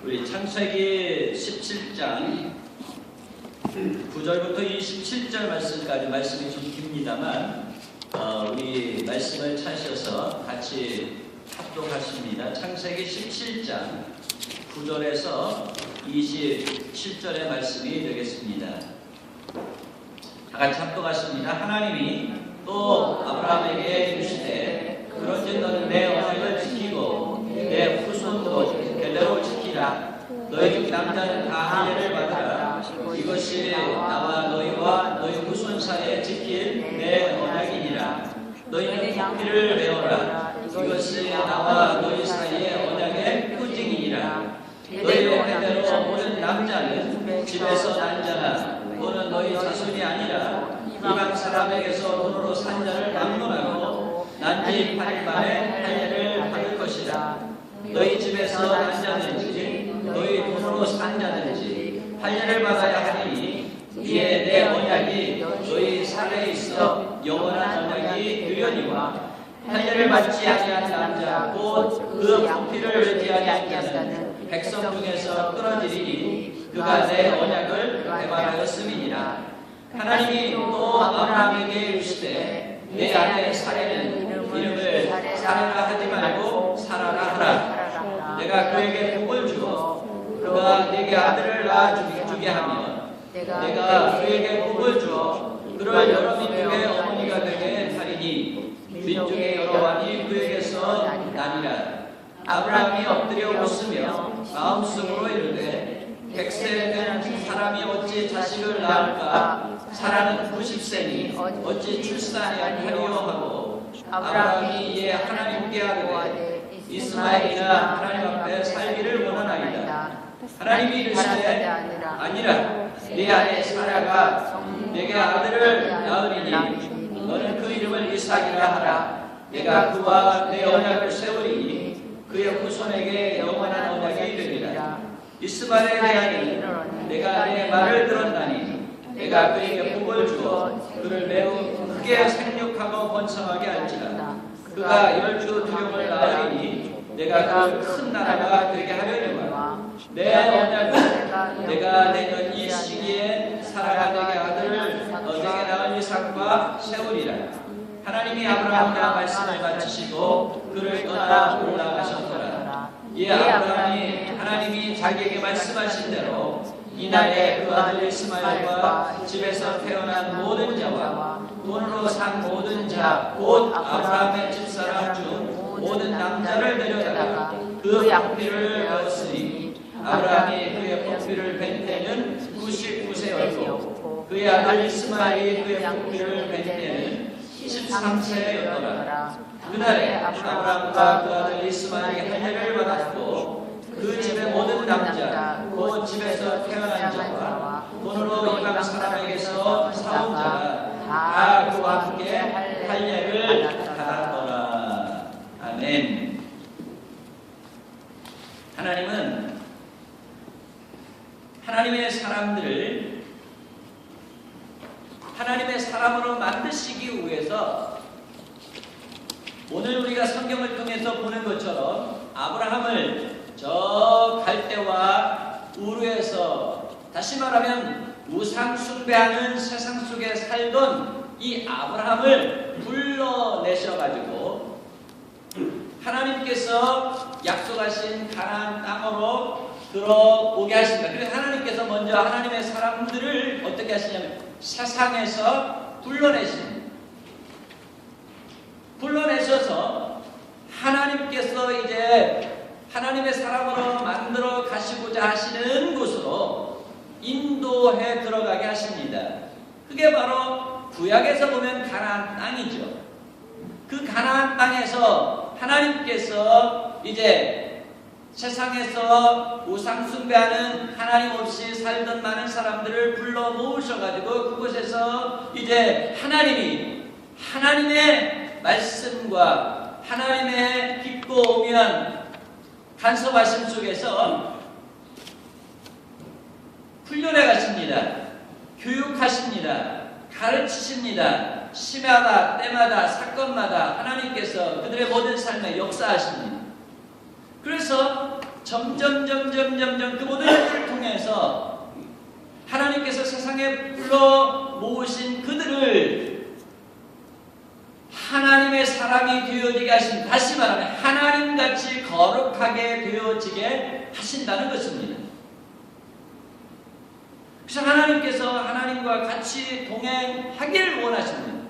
우리 창세기 17장 9절부터 27절 말씀까지 말씀이 좀 깁니다만 우리 말씀을 찾으셔서 같이 합독하십니다. 창세기 17장 9절에서 27절의 말씀이 되겠습니다. 다 같이 합독하십니다. 하나님이 또 아브라함에게 이르시되 그런즉 너는 내 언약을 지키고 내 후손도 대대로 지키라. 너희 중 남자는 다 할례를 받으라. 이것이 나와 너희와 너희 후손 사이에 지킬 내 언약이니라. 너희는 법기를 배워라. 이것이 나와 너희 사이의 언약의 표징이니라. 너희의 대대로 모든 남자는 집에서 난 자나 또는 너희 자손이 아니라 이방 사람에게서 돈으로 산 자를 막론하고 난지 8일 만에 할례를 받을 것이다. 너희 집에서 난 자든지 너희 돈으로 산 자든지 할례를 받아야 하니 이에 내 언약이 너희 살에 있어 영원한 언약이 되려니와 할례를 받지 아니한 남자 곧 그 법기를 맺지 아니한 자는 백성 중에서 끊어지리니 그가 내 언약을 배반하였음이니라. 하나님이 또 아브라함에게 이르시되 내 아내 사레는 이름을 사레라 하지 말고 사라라 하라. 내가 그에게 복을 주어 그가 내게 아들을 낳아주게 하면 내가 그에게 복을 주어 그를 여러 민족의 어머니가 되게 하리니 민족의 여러 왕이 그에게서 나니라. 아브라함이 엎드려 웃으며 마음속으로 이르되 100세 된 사람이 어찌 자식을 낳을까? 사라는 90세니 어찌 출산이 아니하리요 하고 아브라함이 이에 하나님께 아뢰되 이스마엘이나 하나님 앞에 살기를 원하나이다. 하나님이 이르시되 아니라 네 아내 사라가 내게 아들을 낳으리니 너는 그 이름을 이삭이라 하라. 내가 그와 내 언약을 세우리니 그의 후손에게 영원한 언약이 되리라. 이스마엘에 대하여는 내가 내 말을 들었나니 내가 그에게 복을 주어 그를 매우 크게 생육하고 번성하게 할지라. 그가 12두령을 낳으리니 내가 그 큰 나라가 되게 하려니와 내 언약은 내가 내년 이 시기에 사라가 내게 아들을 내게 낳은 이삭과 세우리라. 하나님이 아브라함과 말씀을 마치시고 그를 떠나 올라가셨더라. 이에 아브라함이 하나님이 자기에게 말씀하신 대로 이날에 그 아들 이스마엘과 집에서 태어난 모든 자와 돈으로 산 모든 자 곧 아브라함의 집사람 중 모든 남자를 데려다가 그 법비를 배웠으니 아브라함이 그의 법비를 벤 때는 99세였고 그의 아들 이스마엘이 그의 법비를 벤 때는 13세였더라. 그날에 아브라함과 그 아들 이스마엘이 할례를 받았고 그 집의 모든 남자 그 집에서 태어난 자와 돈으로 이방 사람에게서 사온 자가 다 그와 함께 할례를 받았더라. 아멘. 하나님은 하나님의 사람들을 하나님의 사람으로 만드시기 위해서 오늘 우리가 성경을 통해서 보는 것처럼 아브라함을 저 갈대와 우르에서 다시 말하면 우상 숭배하는 세상 속에 살던 이 아브라함을 불러내셔가지고 하나님께서 약속하신 가나안 땅으로 들어오게 하십니다. 그래서 하나님께서 먼저 하나님의 사람들을 어떻게 하시냐면 세상에서 불러내셔서 하나님께서 이제 하나님의 사람으로 만들어 가시고자 하시는 곳으로 인도해 들어가게 하십니다. 그게 바로 구약에서 보면 가나안 땅이죠. 그 가나안 땅에서 하나님께서 이제 세상에서 우상 숭배하는 하나님 없이 살던 많은 사람들을 불러 모으셔가지고 그곳에서 이제 하나님이 하나님의 말씀과 하나님의 깊고 오묘한 간섭하심 속에서 훈련해 가십니다. 교육하십니다. 가르치십니다. 시마다 때마다 사건마다 하나님께서 그들의 모든 삶에 역사하십니다. 그래서 점점 그 모든 일을 통해서 하나님께서 세상에 불러 모으신 그들을 하나님의 사람이 되어지게 하신, 다시 말하면 하나님같이 거룩하게 되어지게 하신다는 것입니다. 그래서 하나님께서 하나님과 같이 동행하기를 원하십니다.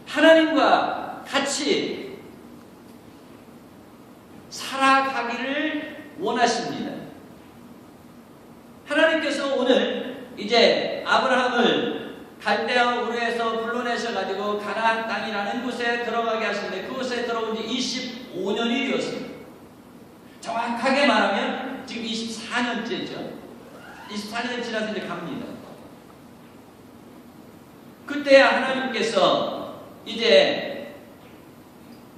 하나님과 같이 살아가기를 원하십니다. 하나님께서 오늘 이제 아브라함을 갈대아 우르에서 불러내셔 가지고 가나안 땅이라는 곳에 들어가게 하시는데, 그곳에 들어온 지 25년이 되었습니다. 정확하게 말하면 지금 24년째죠. 24년이 지나서 이제 갑니다. 그때야 하나님께서 이제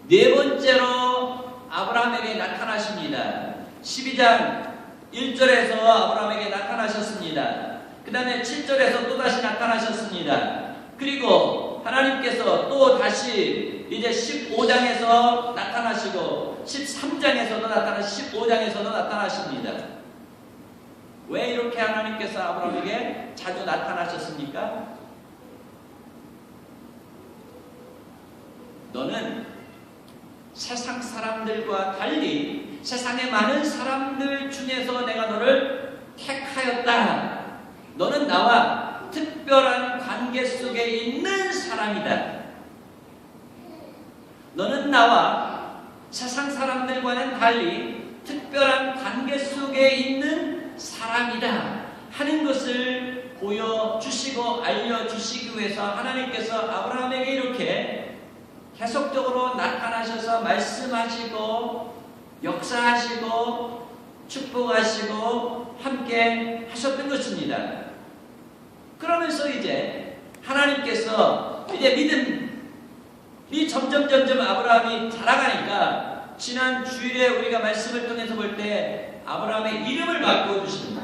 네 번째로 아브라함에게 나타나십니다. 12장 1절에서 아브라함에게 나타나셨습니다. 그 다음에 7절에서 또다시 나타나셨습니다. 그리고 하나님께서 또 다시 이제 15장에서 나타나시고 13장에서도 나타나시고 15장에서도 나타나십니다. 왜 이렇게 하나님께서 아브라함에게 자주 나타나셨습니까? 너는 세상 사람들과 달리 세상의 많은 사람들 중에서 내가 너를 택하였다. 너는 나와 특별한 관계 속에 있는 사람이다. 너는 나와 세상 사람들과는 달리 특별한 관계 속에 있는 사람이다 하는 것을 보여주시고 알려주시기 위해서 하나님께서 아브라함에게 이렇게 계속적으로 나타나셔서 말씀하시고 역사하시고 축복하시고 함께 하셨던 것입니다. 그러면서 이제 하나님께서 이제 믿음이 점점 아브라함이 자라가니까 지난 주일에 우리가 말씀을 통해서 볼 때 아브라함의 이름을 바꿔주십니다.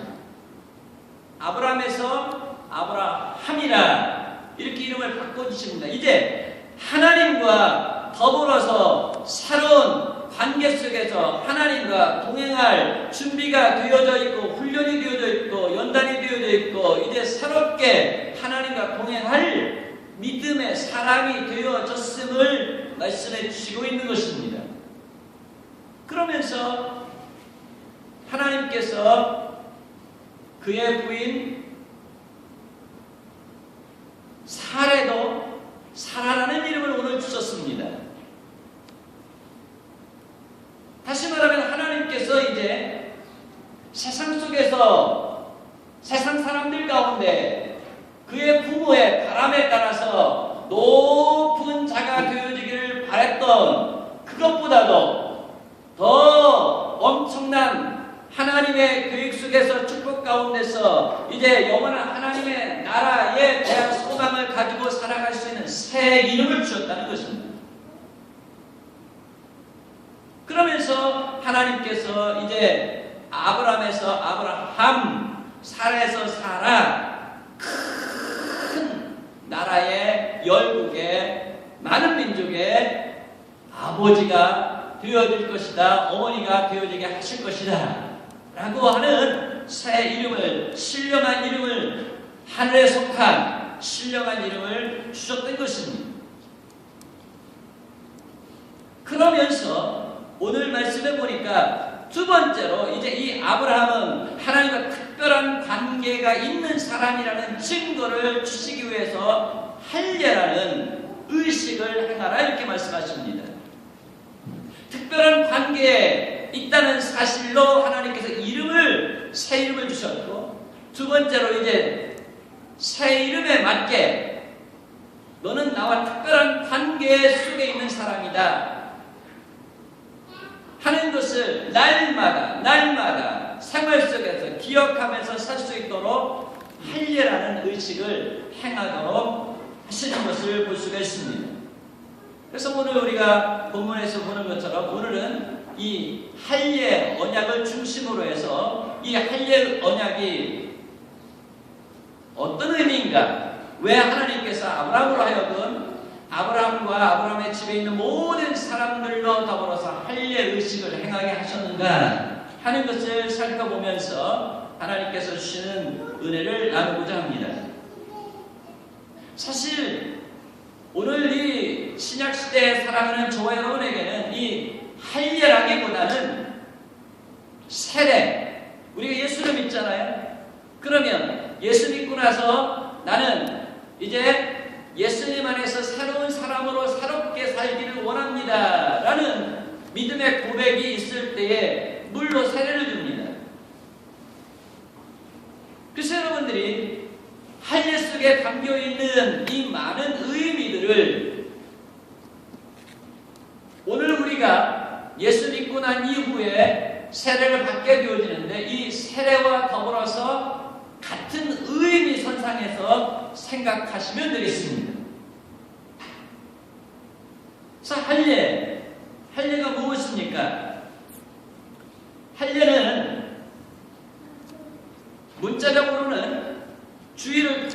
아브라함에서 아브라함이라 이렇게 이름을 바꿔주십니다. 이제 하나님과 더불어서 새로운 관계 속에서 하나님과 동행할 준비가 되어져 있고 훈련이 되어져 있고 연단이 되어져 있고 이제 새롭게 하나님과 동행할 믿음의 사람이 되어졌음을 말씀해 주시고 있는 것입니다. 그러면서 하나님께서 그의 부인 사레도 사라라는 이름을 오늘 주셨습니다. 다시 말하면 하나님께서 이제 세상 속에서 세상 사람들 가운데 그의 부모의 바람에 따라서 높은 자가 되어지기를 바랬던 그것보다도 더 엄청난 하나님의 계획 속에서 축복 가운데서 이제 영원한 하나님의 나라에 대한 소망을 가지고 살아갈 수 있는 새 이름을 주셨다는 것입니다. 그러면서 하나님께서 이제 아브라함에서 아브라함, 사라에서 사라, 큰 나라의 열국의 많은 민족의 아버지가 되어질 것이다, 어머니가 되어지게 하실 것이다 라고 하는 새 이름을, 신령한 이름을, 하늘에 속한 신령한 이름을 주셨던 것입니다. 그러면서 오늘 말씀해 보니까 두 번째로 이제 이 아브라함은 하나님과 특별한 관계가 있는 사람이라는 증거를 주시기 위해서 할례라는 의식을 행하라 이렇게 말씀하십니다. 특별한 관계에 있다는 사실로 하나님께서 새 이름을 주셨고, 두 번째로 이제 새 이름에 맞게 너는 나와 특별한 관계 속에 있는 사람이다 하는 것을 날마다 생활 속에서 기억하면서 살 수 있도록 할례라는 의식을 행하도록 하시는 것을 볼 수가 있습니다. 그래서 오늘 우리가 본문에서 보는 것처럼 오늘은 이 할례 언약을 중심으로 해서 이 할례 언약이 어떤 의미인가, 왜 하나님께서 아브라함으로 하여금 아브라함과 아브라함의 집에 있는 모든 사람들로 더불어서 할례 의식을 행하게 하셨는가 하는 것을 살펴보면서 하나님께서 주시는 은혜를 나누고자 합니다. 사실 오늘 이 신약시대에 살아가는 저와 여러분에게는 이 할례라기보다는 세례, 우리가 예수를 믿잖아요. 그러면 예수 믿고 나서 나는 이제 예수님 안에서 새로운 사람으로 새롭게 살기를 원합니다 라는 믿음의 고백이 있을 때에 물로 세례를 줍니다. 그래서 여러분들이 할례 속에 담겨있는 이 많은 의미들을 오늘 우리가 예수 믿고 난 이후에 세례를 받게 되어지는데 이 세례와 더불어서 같은 의미 선상에서 생각하시면 되겠습니다. 그래서 할례가 무엇입니까? 할례는 문자적으로는 주의를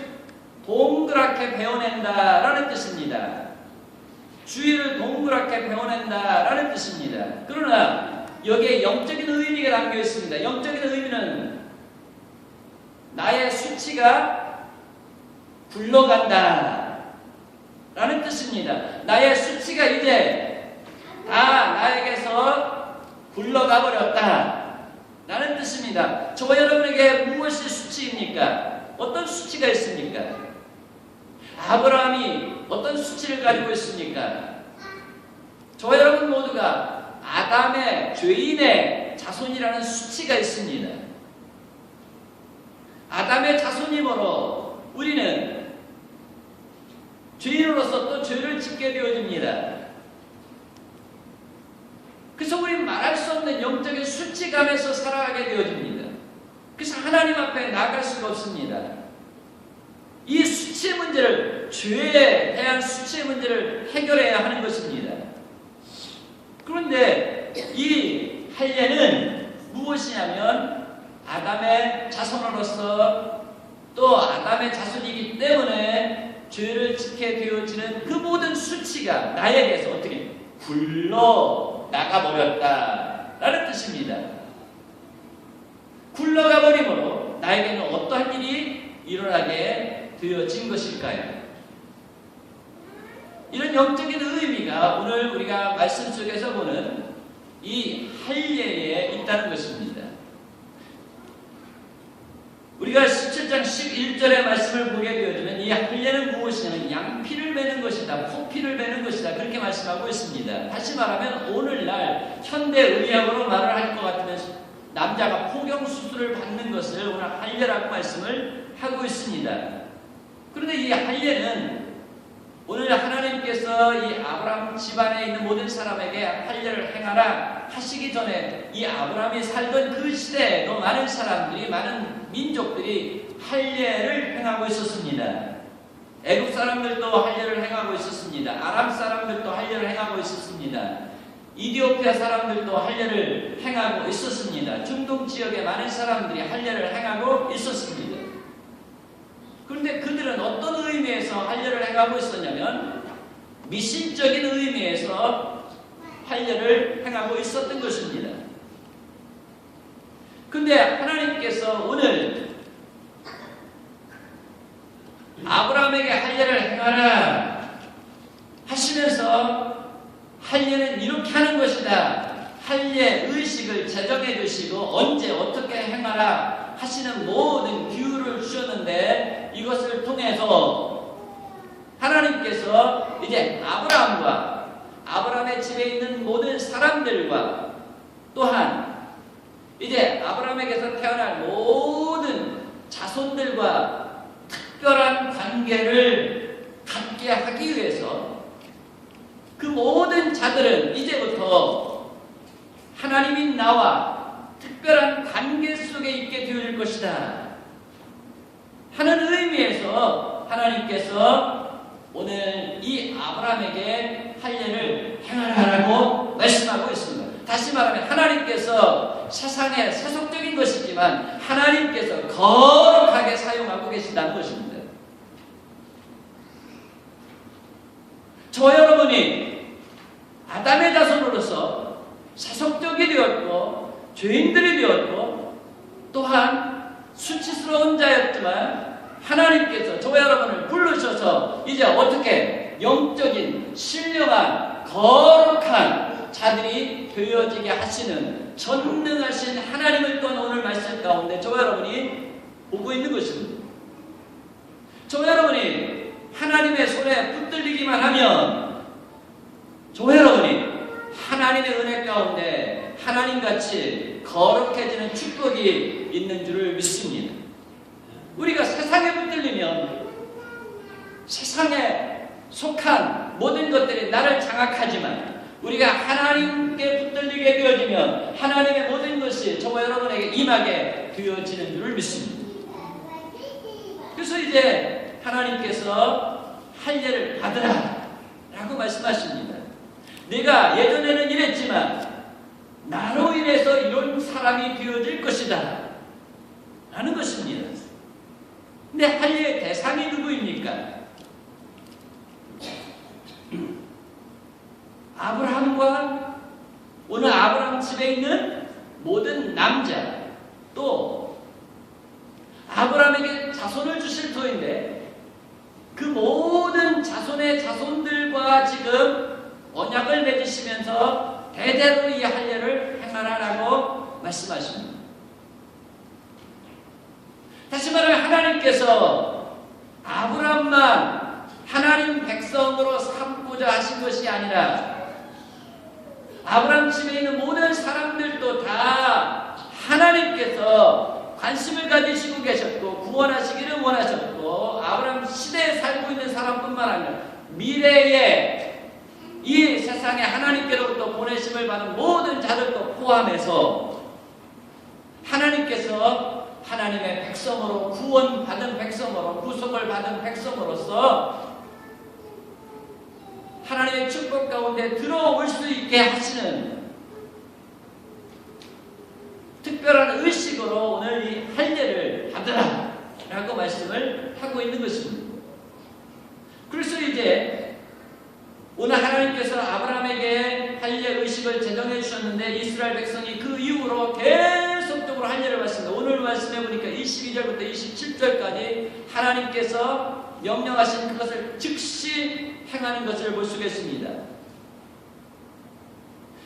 동그랗게 베어낸다라는 뜻입니다. 주의를 동그랗게 베어낸다라는 뜻입니다. 그러나 여기에 영적인 의미가 담겨 있습니다. 영적인 의미는 나의 수치가 굴러간다 라는 뜻입니다. 나의 수치가 이제 다 나에게서 굴러가 버렸다 라는 뜻입니다. 저와 여러분에게 무엇이 수치입니까? 어떤 수치가 있습니까? 아브라함이 어떤 수치를 가지고 있습니까? 저와 여러분 모두가 아담의 죄인의 자손이라는 수치가 있습니다. 아담의 자손이므로 우리는 죄인으로서 또 죄를 짓게 되어집니다. 그래서 우리는 말할 수 없는 영적인 수치감에서 살아가게 되어집니다. 그래서 하나님 앞에 나아갈 수가 없습니다. 이 수치의 문제를, 죄에 대한 수치의 문제를 해결해야 하는 것입니다. 그런데 이 할례는 무엇이냐면 아담의 자손으로서 또 아담의 자손이기 때문에 죄를 짓게 되어지는 그 모든 수치가 나에게서 어떻게 굴러 나가버렸다라는 뜻입니다. 굴러가 버림으로 나에게는 어떠한 일이 일어나게 되어진 것일까요? 이런 영적인 의미가 오늘 우리가 말씀 속에서 보는 이 할례에 있다는 것입니다. 우리가 17장 11절의 말씀을 보게 되어지면 이 할례는 무엇이냐면 양피를 매는 것이다, 포피를 매는 것이다 그렇게 말씀하고 있습니다. 다시 말하면 오늘날 현대 의학으로 말을 할 것 같으면 남자가 포경수술을 받는 것을 오늘 할례라고 말씀을 하고 있습니다. 그런데 이 할례는 오늘 하나님께서 이 아브라함 집안에 있는 모든 사람에게 할례를 행하라 하시기 전에 이 아브라함이 살던 그 시대에도 많은 사람들이, 많은 민족들이 할례를 행하고 있었습니다. 애국 사람들도 할례를 행하고 있었습니다. 아람 사람들도 할례를 행하고 있었습니다. 이디오피아 사람들도 할례를 행하고 있었습니다. 중동 지역의 많은 사람들이 할례를 행하고 있었습니다. 그런데 그들은 어떤 의미에서 할례를 행하고 있었냐면 미신적인 의미에서 할례를 행하고 있었던 것입니다. 그런데 하나님께서 오늘 아브라함에게 할례를 행하라 하시면서 할례는 이렇게 하는 것이다, 할례 의식을 제정해 주시고 언제 어떻게 행하라 하시는 모든 규율을 주셨는데 이것을 통해서 하나님께서 이제 아브라함과 아브라함의 집에 있는 모든 사람들과 또한 이제 아브라함에게서 태어날 모든 자손들과 특별한 관계를 갖게 하기 위해서 그 모든 자들은 이제부터 하나님인 나와 특별한 관계 속에 있게 되어질 것이다 하는 의미에서 하나님께서 오늘 이 아브라함에게 할례를 행하라고 말씀하고 있습니다. 다시 말하면 하나님께서 세상의 세속적인 것이지만 하나님께서 거룩하게 사용하고 계신다는 것입니다. 저와 여러분이 아담의 자손으로서 세속적이 되었고 죄인들이 되었고 또한 수치스러운 자였지만 하나님께서 저와 여러분을 부르셔서 이제 어떻게 영적인 신령한 거룩한 자들이 되어지게 하시는 전능하신 하나님을 또한 오늘 말씀 가운데 저와 여러분이 보고 있는 것입니다. 저와 여러분이 하나님의 손에 붙들리기만 하면 저와 여러분이 하나님의 은혜 가운데 하나님같이 거룩해지는 축복이 있는 줄을 믿습니다. 우리가 세상에 붙들리면 세상에 속한 모든 것들이 나를 장악하지만 우리가 하나님께 붙들리게 되어지면 하나님의 모든 것이 저와 여러분에게 임하게 되어지는 줄을 믿습니다. 그래서 이제 하나님께서 할례를 받으라 라고 말씀하십니다. 내가 예전에는 이랬지만 나로 인해서 이런 사람이 되어질 것이다 라는 것입니다. 근데 할례의 대상이 누구입니까? 아브라함과 오늘 아브라함 집에 있는 모든 남자, 또 아브라함에게 자손을 주실 터인데 그 모든 자손의 자손들과 지금 언약을 맺으시면서 대대로 이 할례를 행하라라고 말씀하십니다. 다시 말하면 하나님께서 아브라함만 하나님 백성으로 삼고자 하신 것이 아니라 아브라함 집에 있는 모든 사람들도 다 하나님께서 관심을 가지시고 계셨고 구원하시기를 원하셨고 아브라함 시대에 살고 있는 사람뿐만 아니라 미래에 이 세상에 하나님께로부터 보내심을 받은 모든 자들도 포함해서 하나님께서 하나님의 백성으로 구원받은 백성으로 구속을 받은 백성으로서 하나님의 축복 가운데 들어올 수 있게 하시는 특별한 의식으로 오늘 이 할례를 받으라 라고 말씀을 하고 있는 것입니다. 그래서 이제 오늘 하나님께서 아브라함에게 할례 의식을 제정해 주셨는데 이스라엘 백성이 그 이후로 계속적으로 할례를 받습니다. 오늘 말씀해 보니까 22절부터 27절까지 하나님께서 명령하신 그것을 즉시 행하는 것을 볼 수가 있습니다.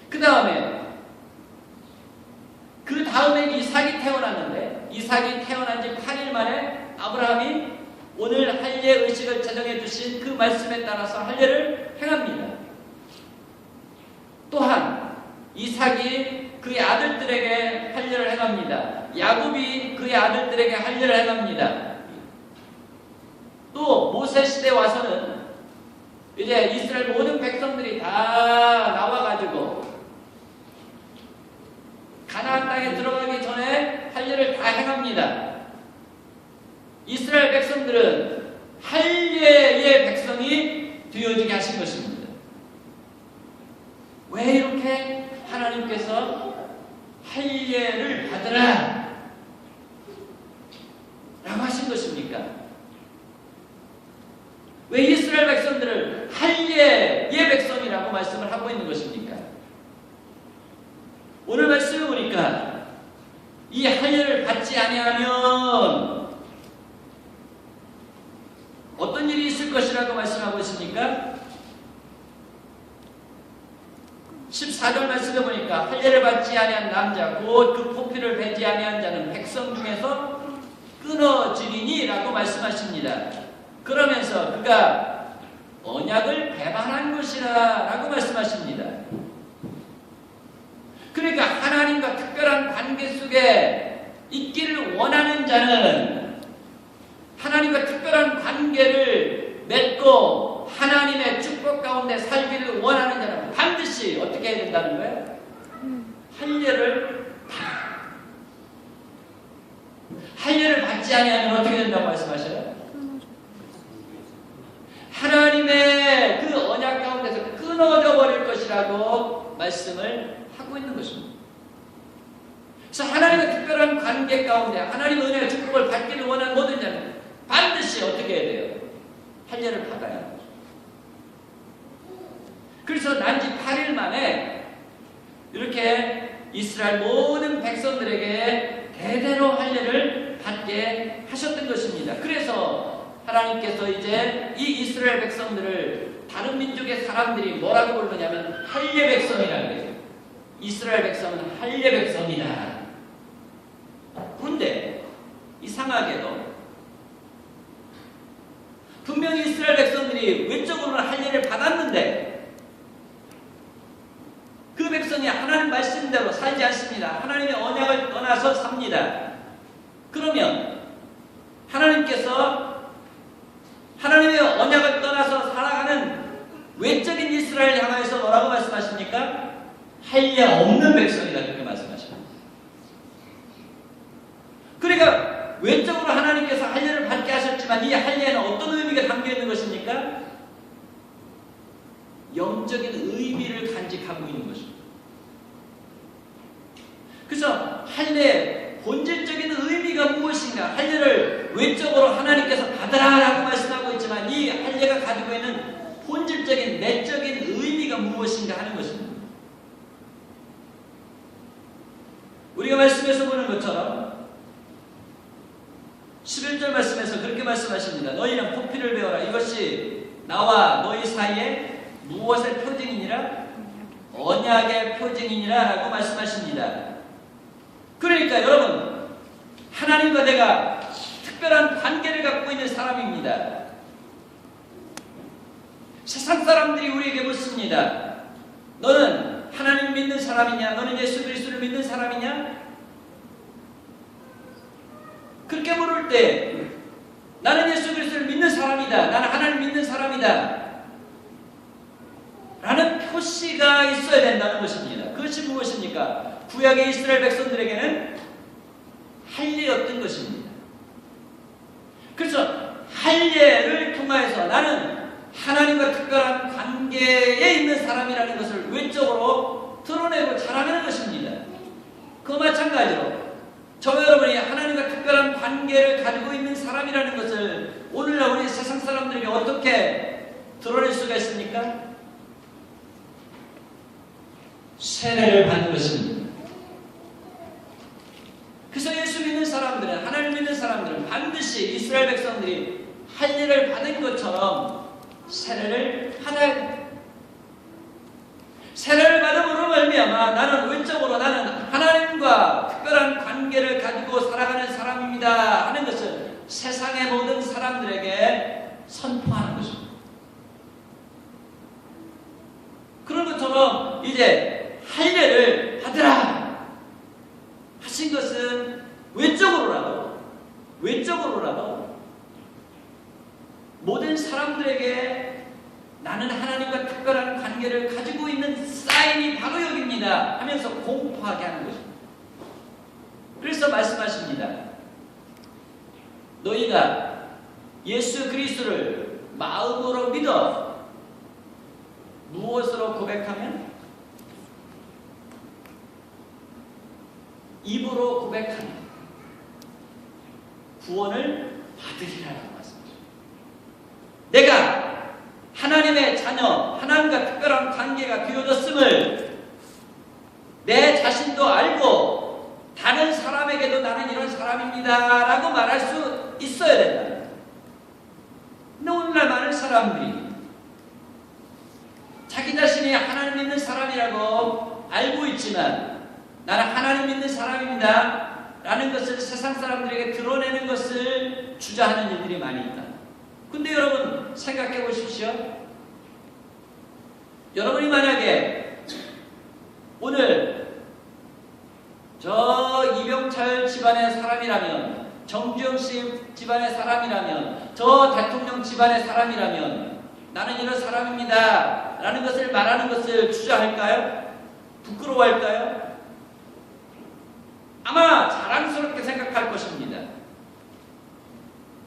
그 다음에 이삭이 태어났는데 이삭이 태어난 지 8일 만에 아브라함이 오늘 할례 의식을 제정해 주신 그 말씀에 따라서 할례를 행합니다. 또한 이삭이 그의 아들들에게 할례를 행합니다. 야곱이 그의 아들들에게 할례를 행합니다. 또 모세 시대 와서는 이제 이스라엘 모든 백성들이 다 나와가지고 가나안 땅에 들어가기 전에 할례를 다 행합니다. 이스라엘 백성들은 할례의 백성이 되어지게 하신 것입니다. 왜 이렇게 하나님께서 할례를 받으라 라고 하신 것입니까? 왜 이스라엘 백성들을 할례의 백성이라고 말씀을 하고 있는 것입니까? 오늘 말씀을 보니까 이 할례를 받지 아니하면 어떤 일이 있을 것이라고 말씀하고 있습니까? 14절 말씀해 보니까 할례를 받지 아니한 남자 곧 그 포피를 베지 아니한 자는 백성 중에서 끊어지리니 라고 말씀하십니다. 그러면서 그가 언약을 배반한 것이라 라고 말씀하십니다. 그러니까 하나님과 특별한 관계 속에 있기를 원하는 자는 하나님과 특별한 관계를 맺고 하나님의 축복 가운데 살기를 원하는 자는 반드시 어떻게 해야 된다는 거예요? 할례를 받지 아니하면 어떻게 된다고 말씀하셔요? 하나님의 그 언약 가운데서 끊어져 버릴 것이라고 말씀을 하고 있는 것입니다. 그래서 하나님의 특별한 관계 가운데 하나님의 은혜와 축복을 받기를 원하는 모든 자는 반드시 어떻게 해야 돼요? 할례를 받아야 합니다. 그래서 난지 8일 만에 이렇게 이스라엘 모든 백성들에게 대대로 할례를 받게 하셨던 것입니다. 그래서 하나님께서 이제 이 이스라엘 백성들을 다른 민족의 사람들이 뭐라고 부르냐면 할례 백성이라는 거예요. 이스라엘 백성은 할례 백성이다. 그런데 이상하게도 분명히 이스라엘 백성들이 외적으로는 할례를 받았는데 그 백성이 하나님 말씀대로 살지 않습니다. 하나님의 언약을 떠나서 삽니다. 그러면 하나님께서 하나님의 언약을 떠나서 살아가는 외적인 이스라엘 향해서 뭐라고 말씀하십니까? 할례 없는 백성이다, 그렇게 말씀하십니다. 그러니까 외적으로 하나님께서 할례를 받게 하셨지만 이 할례에는 어떤 의미가 담겨 있는 것입니까? 영적인 의미를 간직하고 있는 것입니다. 그래서 할례의 본질적인 의미가 무엇인가? 할례를 외적으로 하나님께서 받으라라고 말씀하고 있지만 이 할례가 가지고 있는 본질적인 내적인 의미가 무엇인가 하는 것입니다. 우리가 말씀에서 보는 것처럼 11절 말씀에서 그렇게 말씀하십니다. 너희는 포피를 배워라. 이것이 나와 너희 사이에 무엇의 표징이니라? 언약의 표징이니라 라고 말씀하십니다. 그러니까 여러분, 하나님과 내가 특별한 관계를 갖고 있는 사람입니다. 세상 사람들이 우리에게 묻습니다. 너는 하나님 믿는 사람이냐? 너는 예수 그리스도를 믿는 사람이냐? 그렇게 물을 때 나는 예수 그리스도를 믿는 사람이다. 나는 하나님 믿는 사람이다. 라는 표시가 있어야 된다는 것입니다. 그것이 무엇입니까? 구약의 이스라엘 백성들에게는 할례였던 것입니다. 그래서 할례를 통하여서 나는 하나님과 특별한 관계에 있는 사람이라는 것을 외적으로 드러내고 자랑하는 것입니다. 그와 마찬가지로 저와 여러분이 하나님과 특별한 관계를 가지고 있는 사람이라는 것을 오늘날 우리 세상 사람들에게 어떻게 드러낼 수가 있습니까? 세례를 받는 것입니다. 그래서 예수 믿는 사람들은, 하나님 믿는 사람들은 반드시 이스라엘 백성들이 할례를 받은 것처럼 세례를 받아야 됩니다. 세례를 받음으로 말미암아 나는 외적으로 나는 하나님과 특별한 관계를 가지고 살아가는 사람입니다 하는 것을 세상의 모든 사람들에게 선포하는 것입니다. 그런 것처럼 이제 할례를 받으라 하신 것은 외적으로라도 모든 사람들에게 나는 하나님과 특별한 관계를 가지고 있는 사인이 바로 여기입니다 하면서 공포하게 하는 것입니다. 그래서 말씀하십니다. 너희가 예수 그리스도를 마음으로 믿어 무엇으로 고백하면? 입으로 고백하면 구원을 받으리라고 말씀하십니다. 내가 하나님의 자녀, 하나님과 특별한 관계가 되어졌음을 내 자신도 알고 다른 사람에게도 나는 이런 사람입니다 라고 말할 수 있어야 된다. 근데 오늘날 많은 사람들이 자기 자신이 하나님 믿는 사람이라고 알고 있지만 나는 하나님 믿는 사람입니다 라는 것을 세상 사람들에게 드러내는 것을 주저하는 일들이 많이 있다. 근데 여러분 생각해 보십시오. 여러분이 만약에 오늘 저 이병철 집안의 사람이라면, 정주영 씨 집안의 사람이라면, 저 대통령 집안의 사람이라면 나는 이런 사람입니다 라는 것을 말하는 것을 주저할까요? 부끄러워할까요? 아마 자랑스럽게 생각할 것입니다.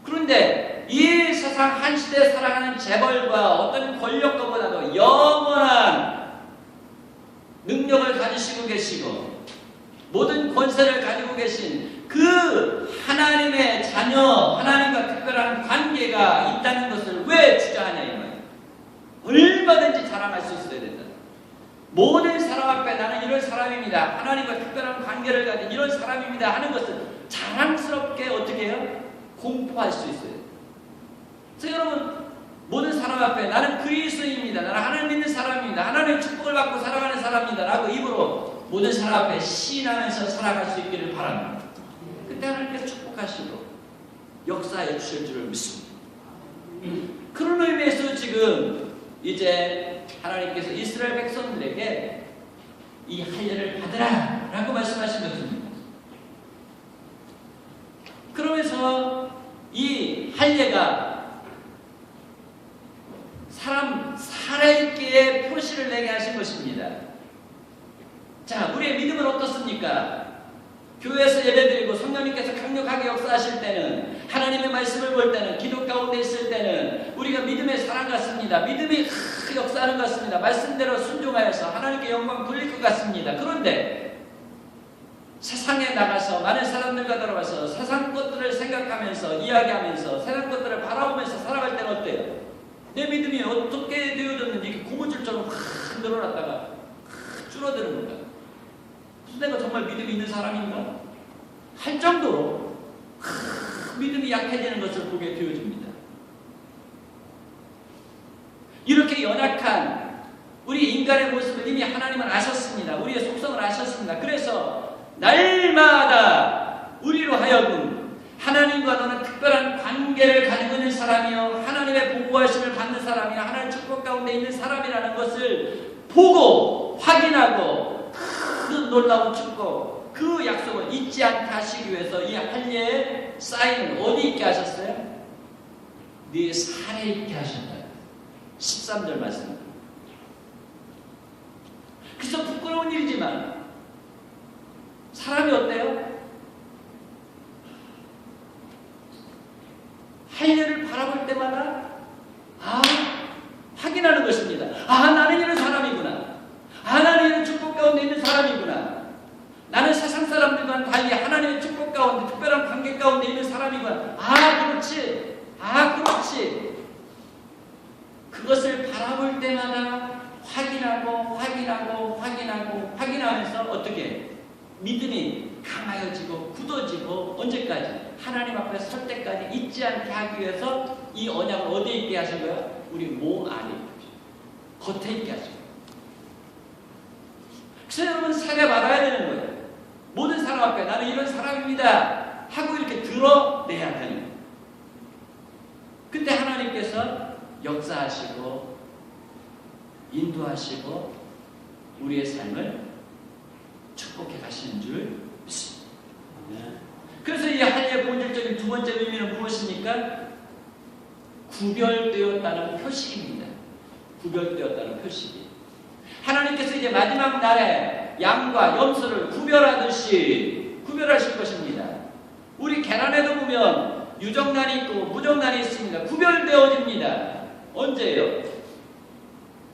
그런데 이 세상 한 시대에 살아가는 재벌과 어떤 권력과보다도 영원한 능력을 가지시고 계시고 모든 권세를 가지고 계신 그 하나님의 자녀, 하나님과 특별한 관계가 있다는 것을 왜 주저하냐 이 말이에요. 얼마든지 자랑할 수 있어야 된다. 모든 사람 앞에 나는 이런 사람입니다. 하나님과 특별한 관계를 가진 이런 사람입니다. 하는 것을 자랑스럽게 어떻게 해요? 공포할 수 있어요. 그래서 여러분, 모든 사람 앞에 나는 그리스도인입니다. 나는 하나님 믿는 사람입니다. 하나님의 축복을 받고 살아가는 사람입니다. 라고 입으로 모든 사람 앞에 시인하면서 살아갈 수 있기를 바랍니다. 그때 하나님께서 축복하시고 역사해 주실 줄을 믿습니다. 그런 의미에서 지금 이제 하나님께서 이스라엘 백성들에게 이 할례를 받으라 라고 말씀하신 것입니다. 그러면서 이 할례가 사람 살아있기에 표시를 내게 하신 것입니다. 자, 우리의 믿음은 어떻습니까? 교회에서 예배드리고 성령님께서 강력하게 역사하실 때는, 하나님의 말씀을 볼 때는, 기도 가운데 있을 때는 우리가 믿음의 사람 같습니다. 믿음이 역사하는 것 같습니다. 말씀대로 순종하여서 하나님께 영광 돌릴 것 같습니다. 그런데 세상에 나가서 많은 사람들과 들어가서 세상 것들을 생각하면서 이야기하면서 세상 것들을 바라보면서 살아갈 때는 어때요? 내 믿음이 어떻게 되어졌는지 이렇게 고무줄처럼 확 늘어났다가 확 줄어드는 건가? 내가 정말 믿음이 있는 사람인가? 할 정도로 믿음이 약해지는 것을 보게 되어집니다. 이렇게 연약한 우리 인간의 모습을 이미 하나님은 아셨습니다. 우리의 속성을 아셨습니다. 그래서 날마다 우리로 하여금 하나님과 너는 특별한 관계를 가지고 있는 사람이요, 하나님의 보호하심을 받는 사람이요, 하나님 축복 가운데 있는 사람이라는 것을 보고 확인하고 그 놀라운 축복, 그 약속을 잊지 않게 하시기 위해서 이 할례의 사인을 어디 있게 하셨어요? 네 살에 있게 하셨다. 13절 말씀입니다. 그래서 부끄러운 일이지만 사람이 어때요? 할례를 바라볼 때마다 확인하는 것입니다. 나는 이런 사람이구나. 나는 이런 축복 가운데 있는 사람이구나. 나는 세상 사람들과는 달리 하나님의 축복 가운데 특별한 관계 가운데 있는 사람이구나. 그렇지. 그렇지. 그것을 바라볼 때마다 확인하면서 어떻게 믿음이 강하여지고 굳어지고 언제까지? 하나님 앞에 설 때까지 잊지 않게 하기 위해서 이 언약을 어디에 있게 하신 거예요? 우리 몸 안에 겉에 있게 하신 거예요. 그래서 여러분 세례 받아야 되는 거예요. 모든 사람 앞에 나는 이런 사람입니다 하고 이렇게 드러내야 되는 거예요. 그때 하나님께서 역사하시고 인도하시고 우리의 삶을 축복해 가시는 줄 믿습니다. 그래서 이 할례의 본질적인 두 번째 의미는 무엇입니까? 구별되었다는 표식입니다. 구별되었다는 표식이. 하나님께서 이제 마지막 날에 양과 염소를 구별하듯이 구별하실 것입니다. 우리 계란에도 보면 유정란이 있고 무정란이 있습니다. 구별되어집니다. 언제예요?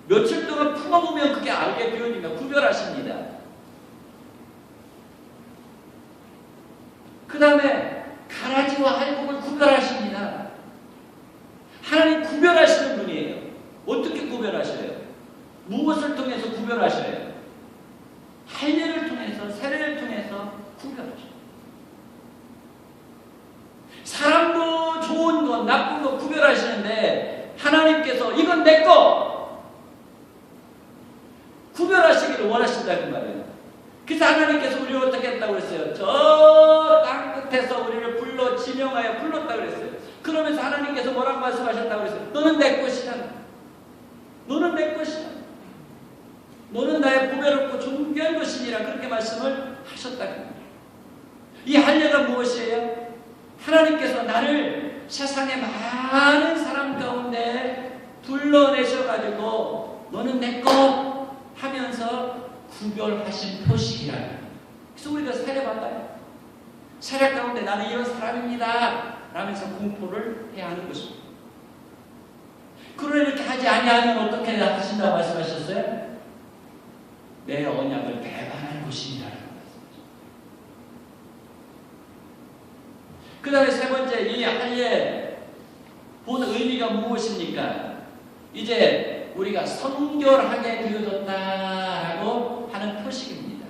며칠 동안 품어보면 그게 알게 되어집니다. 구별하십니다. 그 다음에 가라지와 알곡을 구별하십니다. 하나님 구별하시는 분이에요. 어떻게 구별하셔요? 무엇을 통해서 구별하셔요? 할례를 통해서, 세례를 통해서 구별하셔요. 사람도 좋은 것, 나쁜 것 구별하시는데 하나님께서 이건 내 거 구별하시기를 원하신다는 말이에요. 그래서 하나님께서 우리를 어떻게 했다고 그랬어요? 저 땅 끝에서 우리를 불러 지명하여 불렀다고 그랬어요. 그러면서 하나님께서 뭐라고 말씀하셨다고 그랬어요? 너는 내 것이다. 너는 내 것이다. 너는 나의 보배롭고 존귀한 것이니라. 그렇게 말씀을 하셨다고 합니다. 이 할례가 무엇이에요? 하나님께서 나를 세상의 많은 사람 가운데 불러내셔가지고 너는 내 것 하면서 구별하신 표식이라. 그래서 우리가 세례받아요. 세례 가운데 나는 이런 사람입니다 라면서 공포를 해야 하는 것입니다. 그러나 이렇게 하지 아니하면 어떻게 하신다고 말씀하셨어요? 내 언약을 배반할 것이니라. 그 다음에 세 번째, 이 할례 본 의미가 무엇입니까? 이제 우리가 성결하게 되어졌다라고 하는 표식입니다.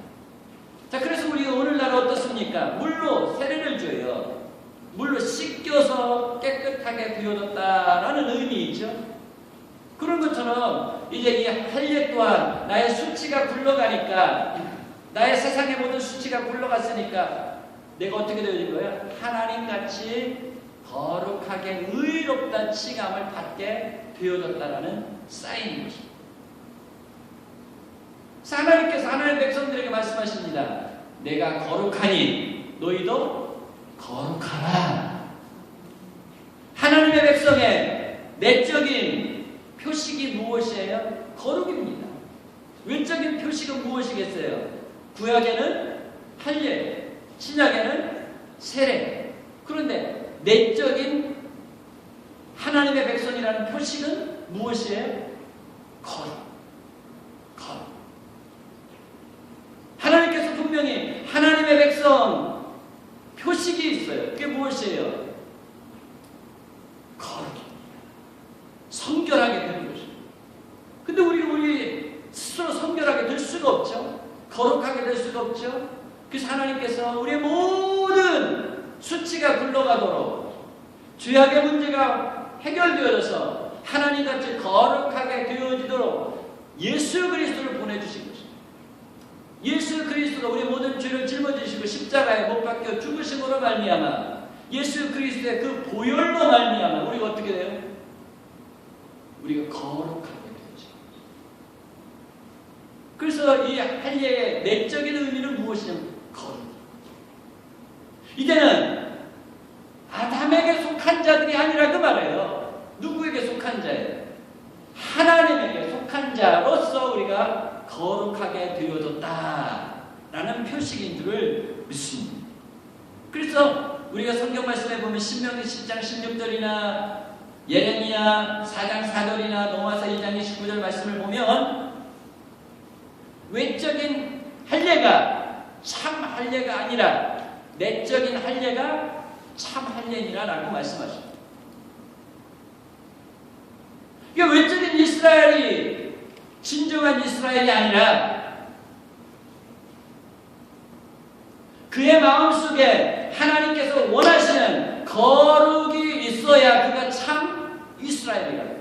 자, 그래서 우리가 오늘날 어떻습니까? 물로 세례를 줘요. 물로 씻겨서 깨끗하게 되어졌다라는 의미이죠. 그런 것처럼 이제 이 할례 또한 나의 수치가 굴러가니까, 나의 세상의 모든 수치가 굴러갔으니까 내가 어떻게 되어진 거야? 하나님같이 거룩하게 의롭다 칭함을 받게 되어졌다라는 사인인 것입니다. 하나님께서 하나님의 백성들에게 말씀하십니다. 내가 거룩하니 너희도 거룩하라. 하나님의 백성의 내적인 표식이 무엇이에요? 거룩입니다. 외적인 표식은 무엇이겠어요? 구약에는 할례, 신약에는 세례. 그런데 내적인 하나님의 백성이라는 표식은 무엇이에요? 거룩. 하나님께서 분명히 하나님의 백성 표식이 있어요. 그게 무엇이에요? 거룩입니다. 성결하게 되는 것입니다. 근데 우리 스스로 성결하게 될 수가 없죠. 거룩하게 될 수가 없죠. 그래서 하나님께서 우리의 모든 수치가 굴러가도록 죄악의 문제가 해결되어져서 하나님같이 거룩하게 되어지도록 예수 그리스도를 보내주신 것입니다. 예수 그리스도가 우리 모든 죄를 짊어지시고 십자가에 못 박혀 죽으심으로 말미암아 예수 그리스도의 그 보혈로 말미암아 우리가 어떻게 돼요? 우리가 거룩하게 되죠. 그래서 이 할례의 내적인 의미는 무엇이냐면 거룩. 이제는 아담에게 속한 자들이 아니라 그 말이에요. 누구에게 속한 자예요? 하나님에게 속한 자로서 우리가 거룩하게 되어졌다라는 표식인 줄을 믿습니다. 그래서 우리가 성경 말씀에 보면 신명기 10장 16절이나 예레미야 4장 4절이나 노아서 2장 29절 말씀을 보면 외적인 할례가 참 할례가 아니라 내적인 할례가 참 할례니라라고 말씀하십니다. 그러니까 외적인 이스라엘이 진정한 이스라엘이 아니라 그의 마음속에 하나님께서 원하시는 거룩이 있어야 그가 참 이스라엘이라고.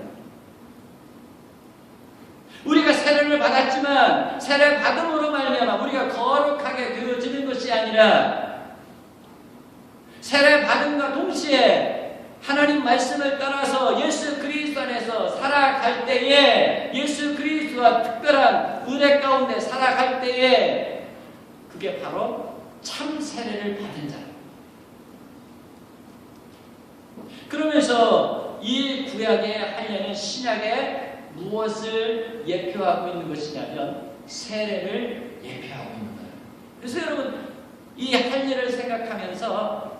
우리가 세례를 받았지만 세례 받음으로 말미암아 우리가 거룩하게 되어지는 것이 아니라 세례 받음과 동시에 하나님 말씀을 따라서 예수 그리스도 안에서 살아갈 때에 예수 그리스도와 특별한 은혜 가운데 살아갈 때에 그게 바로 참 세례를 받은 자입니다. 그러면서 이 구약의 할례는 신약에 무엇을 예표하고 있는 것이냐면 세례를 예표하고 있는 거예요. 그래서 여러분 이 할례를 생각하면서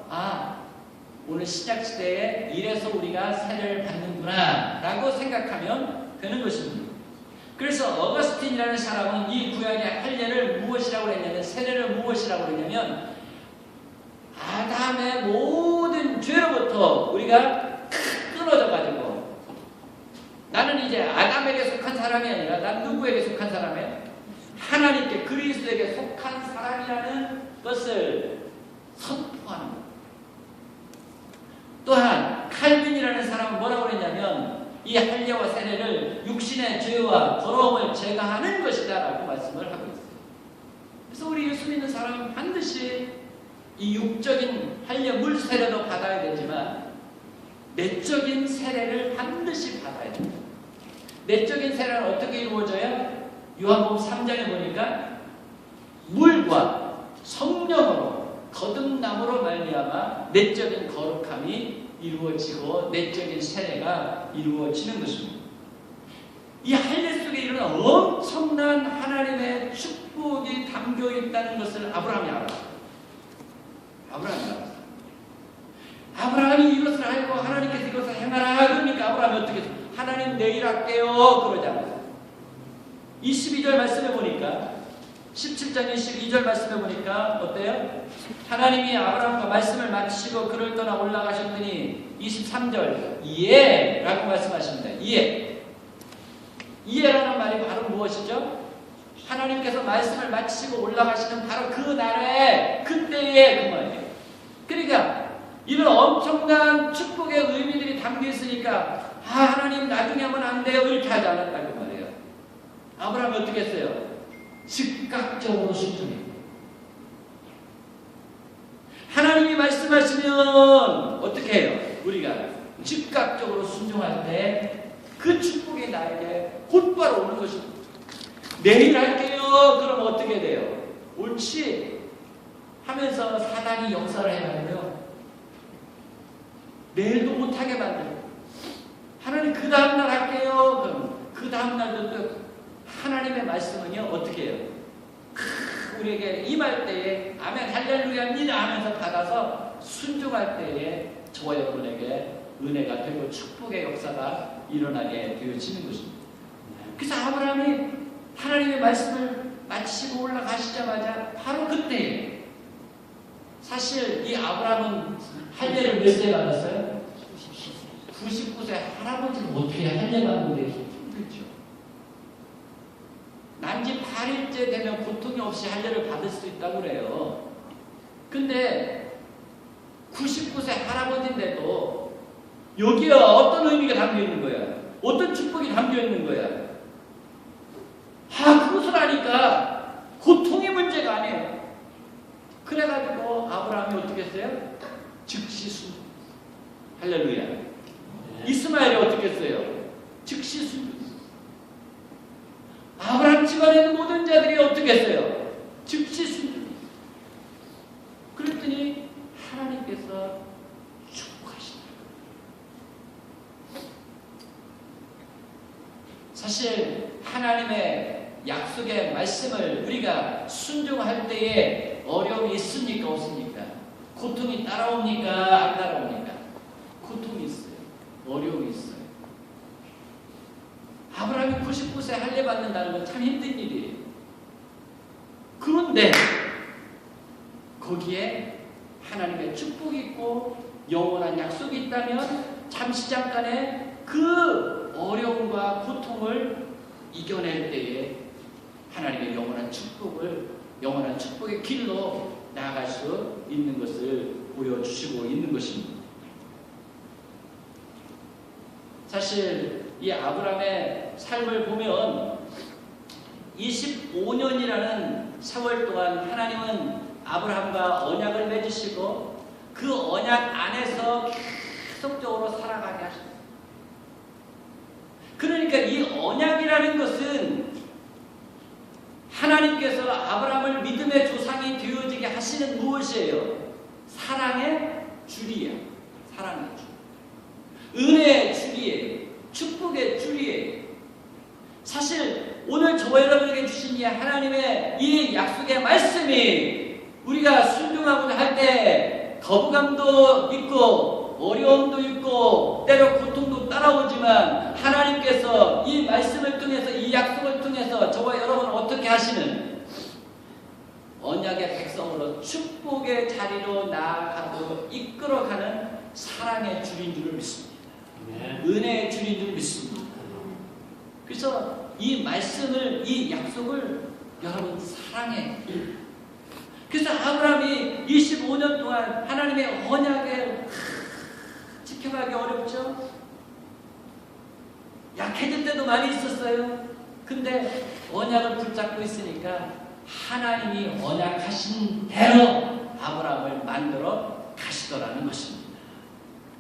오늘 신약시대에 이래서 우리가 세례를 받는구나 라고 생각하면 되는 것입니다. 그래서 어거스틴이라는 사람은 이 구약의 할례를 무엇이라고 했냐면 세례를 무엇이라고 했냐면 아담의 모든 죄로부터 우리가 끊어져 가지고 나는 이제 아담에게 속한 사람이 아니라 난 누구에게 속한 사람이에요? 하나님께 그리스도에게 속한 사람이라는 것을 선포하는 거예요. 또한 칼빈이라는 사람은 뭐라고 했냐면 이 할례와 세례를 육신의 죄와 더러움을 제거하는 것이다 라고 말씀을 하고 있어요. 그래서 우리 예수 믿는 사람은 반드시 이 육적인 할례 물 세례도 받아야 되지만 내적인 세례를 반드시 받아야 됩니다. 내적인 세례는 어떻게 이루어져요? 요한복음 3장에 보니까 물과 성령으로 거듭남으로 말미암아 내적인 거룩함이 이루어지고 내적인 세례가 이루어지는 것입니다. 이 할례 속에 이런 엄청난 하나님의 축복이 담겨 있다는 것을 아브라함이 알았어요. 아브라함이 이것을 알고 하나님께서 이것을 행하라 그러니까 아브라함이 어떻게 했어요? 하나님 내일 할게요 그러잖아요. 22절 말씀해 보니까 17장 22절 말씀해 보니까 어때요? 하나님이 아브라함과 말씀을 마치시고 그를 떠나 올라가셨더니 23절 예 라고 말씀하십니다. 예. 이해라는 말이 바로 무엇이죠? 하나님께서 말씀을 마치고 올라가시는 바로 그 날에 그때에 그 말이에요. 그러니까 이런 엄청난 축복의 의미들이 담겨 있으니까 하나님 나중에 하면 안 돼요 이렇게 하지 않았다고 말이에요. 아브라함이 어떻게 했어요? 즉각적으로 순종해요. 하나님이 말씀하시면 어떻게 해요? 우리가 즉각적으로 순종할 때 그 축복이 나에게 곧바로 오는 것입니다. 내일 할게요. 그럼 어떻게 돼요? 옳지 하면서 사단이 역사를 해가지고요. 내일도 못하게 만들고 하나님 그 다음날 할게요. 그럼 그 다음날도 또 하나님의 말씀은요. 어떻게 해요? 우리에게 임할 때에 아멘 할렐루야입니다 하면서 받아서 순종할 때에 저와 여러분에게 은혜가 되고 축복의 역사가 일어나게 되어지는 것입니다. 그래서 아브라함이 하나님의 말씀을 마치고 올라가시자마자 바로 그때에 사실 이 아브라함은 할례를 몇 세 받았어요? 99세 할아버지는 어떻게 할례 받는 게 힘들죠. 난지 8일째 되면 고통이 없이 할례를 받을 수 있다고 그래요. 근데 99세 할아버지인데도 여기에 어떤 의미가 담겨 있는 거야? 어떤 축복이 담겨 있는 거야? 그것을 아니까 고통이 문제가 아니에요. 그래가지고 아브라함이 어떻게 했어요? 즉시 순종. 할렐루야. 이스마엘이 어떻게 했어요? 즉시 순종. 아브라함 집안에 있는 모든 자들이 어떻게 했어요? 즉시 순종. 그랬더니 하나님께서 축복하시더라고요. 사실 하나님의 약속의 말씀을 우리가 순종할 때에 어려움이 있습니까? 없습니까? 고통이 따라옵니까? 안 따라옵니까? 고통이 있어요. 어려움이 있어요. 아브라함이 99세 할례 받는다는 건 참 힘든 일이에요. 그런데 거기에 하나님의 축복이 있고 영원한 약속이 있다면 잠시 잠깐의 그 어려움과 고통을 이겨낼 때에 하나님의 영원한 축복의 길로 나아갈 수 있는 것을 보여주시고 있는 것입니다. 사실 이 아브라함의 삶을 보면 25년이라는 세월 동안 하나님은 아브라함과 언약을 맺으시고 그 언약 안에서 계속적으로 살아가게 하십니다. 그러니까 이 언약이라는 것은 하나님께서 아브라함을 믿음의 조상이 되어지게 하시는 무엇이에요? 사랑의 줄이에요. 사랑의 줄. 은혜의 줄이에요. 축복의 줄이에요. 사실 오늘 저와 여러분에게 주신 이 하나님의 이 약속의 말씀이 우리가 순종하고자 할 때 거부감도 있고 어려움도 있고 때로 고통도 따라오지만 하나님께서 이 말씀을 통해서 이 약속을 통해서 저와 여러분을 어떻게 하시는 언약의 백성으로 축복의 자리로 나아가도록 이끌어가는 사랑의 줄인 줄을 믿습니다. 은혜의 줄인 줄 믿습니다. 그래서 이 말씀을 이 약속을 여러분 사랑해. 그래서 아브라함이 25년 동안 하나님의 언약을 지켜가기 어렵죠. 약해질 때도 많이 있었어요. 근데 언약을 붙잡고 있으니까 하나님이 언약하신 대로 아브라함을 만들어 가시더라는 것입니다.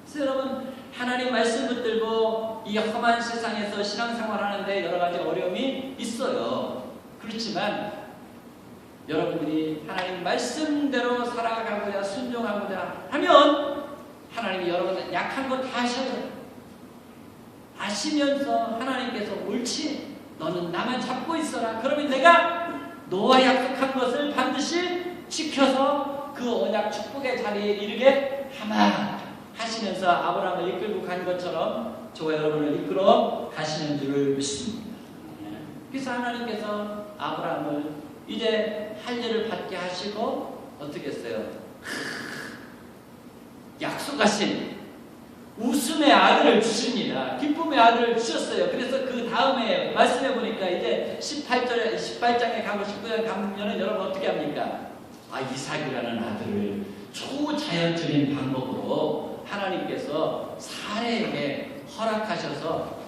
그래서 여러분 하나님 말씀 붙들고 이 험한 세상에서 신앙생활하는데 여러 가지 어려움이 있어요. 그렇지만 여러분들이 하나님 말씀대로 살아가고자 순종하고자 하면 하나님이 여러분들 약한 거 다 아셔요. 아시면서 하나님께서 옳지 너는 나만 잡고 있어라. 그러면 내가 너와 약속한 것을 반드시 지켜서 그 언약 축복의 자리에 이르게 하마 하시면서 아브라함을 이끌고 간 것처럼 저와 여러분을 이끌어 가시는 줄을 믿습니다. 그래서 하나님께서 아브라함을 이제 할례를 받게 하시고 어떻게 했어요? 약속하신 우승 웃음의 아들을 주십니다. 기쁨의 아들을 주셨어요. 그래서 그 다음에 말씀해 보니까 이제 18장에 가고 19장에 가면은 여러분 어떻게 합니까? 이삭이라는 아들을 초자연적인 방법으로 하나님께서 사례에게 허락하셔서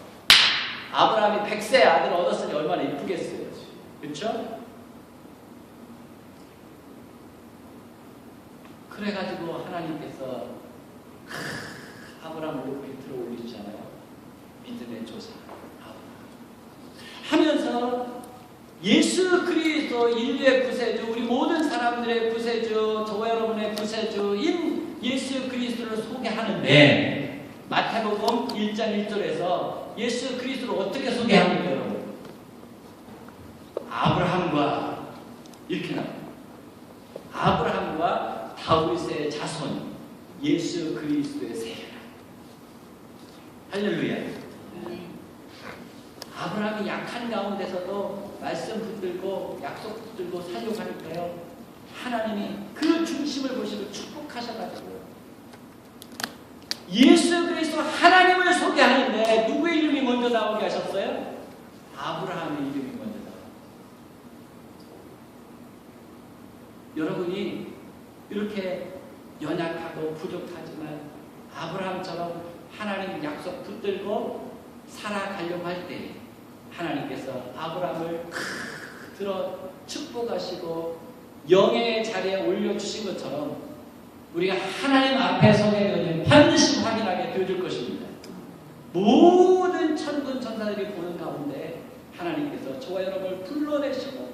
아브라함이 100세 아들을 얻었으니 얼마나 이쁘겠어요. 그렇죠? 그래가지고 하나님께서 아브라함을 높이 들어 올리시잖아요. 믿음의 조상 하면서 예수 그리스도 인류의 구세주, 우리 모든 사람들의 구세주, 저와 여러분의 구세주인 예수 그리스도를 소개하는데 마태복음 1장 1절에서 예수 그리스도를 어떻게 소개합니까, 여러분? 아브라함과 이렇게 나옵니다. 아브라함과 다윗의 자손 예수 그리스도의 세계라. 할렐루야. 아브라함이 약한 가운데서도 말씀 붙들고 약속 붙들고 살려가니까요. 하나님이 그 중심을 보시고 축복하셔가지고요. 예수 그리스도 하나님을 소개하는데 누구의 이름이 먼저 나오게 하셨어요? 아브라함의 이름이 먼저 나와요. 여러분이 이렇게 연약하고 부족하지만 아브라함처럼 하나님 약속 붙들고 살아가려고 할 때 하나님께서 아브라함을 들어 축복하시고 영예의 자리에 올려주신 것처럼 우리가 하나님 앞에 서게 되면 반드시 확인하게 되어줄 것입니다. 모든 천군 천사들이 보는 가운데 하나님께서 저와 여러분을 불러내시고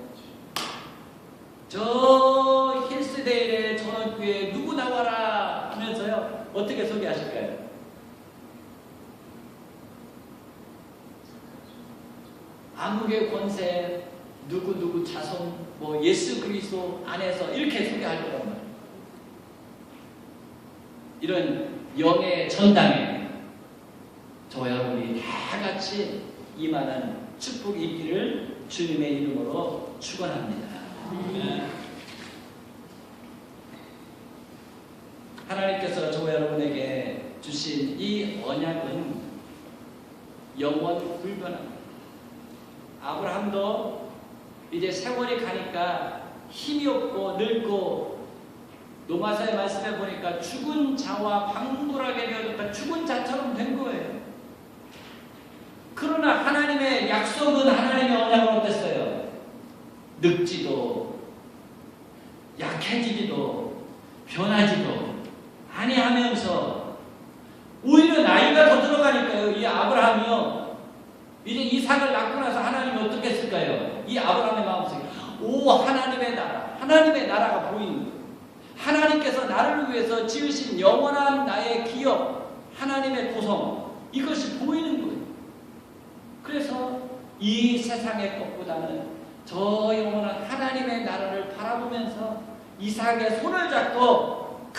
저 힐스데일의 전원교회에 누구 나와라 하면서요 어떻게 소개하실까요? 암흑의 권세 누구 자손 뭐 예수 그리스도 안에서 이렇게 소개할 거란 말이에요. 이런 영의 전당에 저와 여러분이 다 같이 임하는 축복이 있기를 주님의 이름으로 축원합니다. 하나님께서 저와 여러분에게 주신 이 언약은 영원 불변합니다. 아브라함도 이제 세월이 가니까 힘이 없고 늙고 로마서의 말씀에 보니까 죽은 자와 방불하게 되어졌다. 죽은 자처럼 된 거예요. 그러나 하나님의 약속은 하나님의 언약은 어땠어요? 늙지도 약해지지도 변하지도 아니하면서 오히려 나이가 더 들어가니까요. 이 아브라함이요. 이제 이삭을 낳고 나서 하나님이 어떻게 했을까요? 이 아브라함의 마음속에 하나님의 나라, 하나님의 나라가 보이는 거예요. 하나님께서 나를 위해서 지으신 영원한 나의 기업, 하나님의 도성, 이것이 보이는 거예요. 그래서 이 세상의 것보다는 저 영원한 하나님의 나라를 바라보면서 이삭의 손을 잡고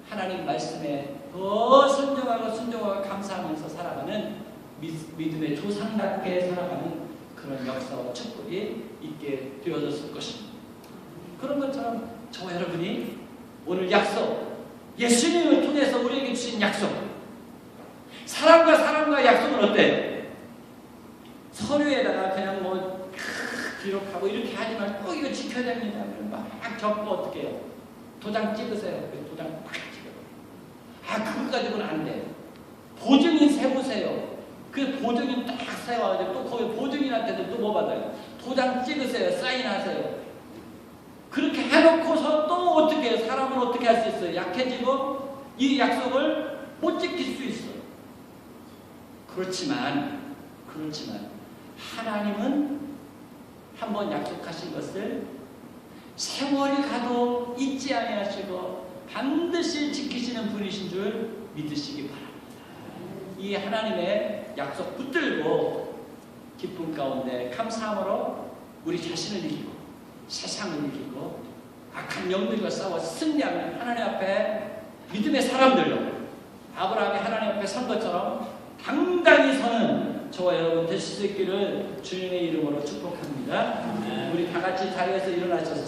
하나님 말씀에 더 순종하고 감사하면서 살아가는 믿음의 조상답게 살아가는 그런 역사와 축복이 있게 되어졌을 것입니다. 그런 것처럼 저와 여러분이 오늘 약속, 예수님을 통해서 우리에게 주신 약속, 사람과 약속은 어때요? 서류에다가 그냥 뭐 기록하고 이렇게 하지 말고 이거 지켜야 됩니다. 막 적고 어떻게 해요? 도장 찍으세요. 도장 딱 찍어요. 그거 가지고는 안 돼. 보증인 세우세요. 그 보증인 딱 세워가지고 또 거기 보증인한테도 또 뭐 받아요? 도장 찍으세요. 사인하세요. 그렇게 해놓고서 또 어떻게 해요? 사람은 어떻게 할 수 있어요? 약해지고 이 약속을 못 지킬 수 있어요. 그렇지만 하나님은 한번 약속하신 것을 세월이 가도 잊지 아니하시고 반드시 지키시는 분이신 줄 믿으시기 바랍니다. 이 하나님의 약속 붙들고 기쁨 가운데 감사함으로 우리 자신을 이기고 세상을 이기고 악한 영들과 싸워 승리하는 하나님 앞에 믿음의 사람들로 아브라함이 하나님 앞에 선 것처럼 당당히 서는 저와 여러분 되실 수 있기를 주님의 이름으로 축복합니다. 우리 다 같이 자리에서 일어나셔서